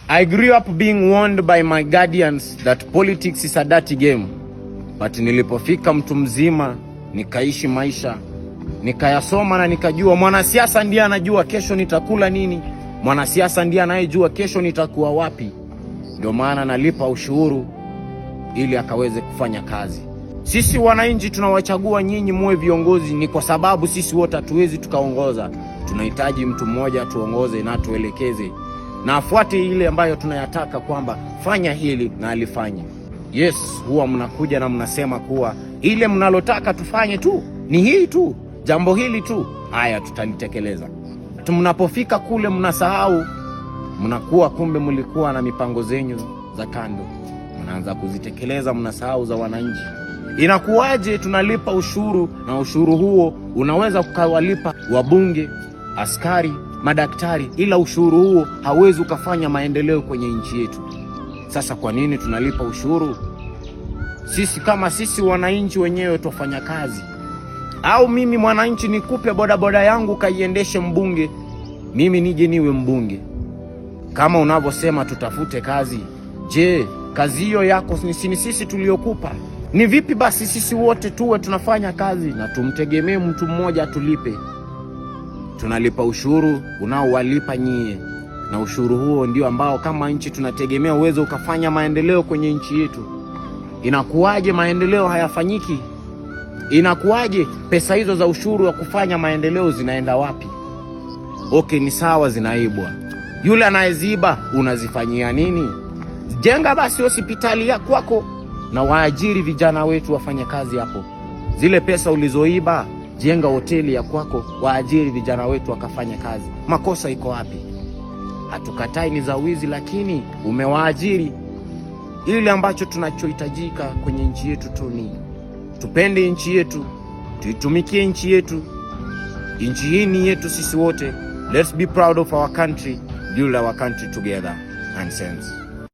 I grew up being warned by my guardians that politics is a dirty game. But nilipofika mtu mzima, nikaishi maisha, nikayasoma na nikajua mwanasiasa ndiye anajua kesho nitakula nini. Mwanasiasa ndiye anayejua kesho nitakuwa wapi. Ndio maana nalipa ushuru ili akaweze kufanya kazi. Sisi wananchi tunawachagua nyinyi muwe viongozi ni kwa sababu sisi wote hatuwezi tukaongoza. Tunahitaji mtu mmoja tuongoze na tuelekeze na afuate ile ambayo tunayataka kwamba fanya hili na alifanye. Yes, huwa mnakuja na mnasema kuwa ile mnalotaka tufanye tu ni hii tu, jambo hili tu, haya tutalitekeleza. Mnapofika kule mnasahau, mnakuwa kumbe mlikuwa na mipango zenyu za kando, mnaanza kuzitekeleza, mnasahau za wananchi. Inakuwaje tunalipa ushuru na ushuru huo unaweza kukawalipa wabunge, askari, madaktari, ila ushuru huo hauwezi ukafanya maendeleo kwenye nchi yetu? Sasa kwa nini tunalipa ushuru? Sisi kama sisi wananchi wenyewe tufanya kazi. Au mimi mwananchi nikupe bodaboda yangu kaiendeshe mbunge, mimi nije niwe mbunge? Kama unavyosema tutafute kazi, je, kazi hiyo yako ni sisi tuliokupa? Ni vipi basi sisi wote tuwe tunafanya kazi na tumtegemee mtu mmoja atulipe? Tunalipa ushuru unaowalipa nyie, na ushuru huo ndio ambao kama nchi tunategemea uwezo ukafanya maendeleo kwenye nchi yetu. Inakuwaje maendeleo hayafanyiki? Inakuwaje pesa hizo za ushuru wa kufanya maendeleo zinaenda wapi? Okay, ni sawa zinaibwa. Yule anayeziba unazifanyia nini? Jenga basi hospitali ya kwako na waajiri vijana wetu wafanye kazi hapo. Zile pesa ulizoiba, jenga hoteli ya kwako, waajiri vijana wetu wakafanya kazi. Makosa iko wapi? Hatukatai ni za wizi, lakini umewaajiri. Ile ambacho tunachohitajika kwenye nchi yetu tu ni tupende nchi yetu, tuitumikie nchi yetu. Nchi hii ni yetu sisi wote. Let's be proud of our country, build our country together and sense.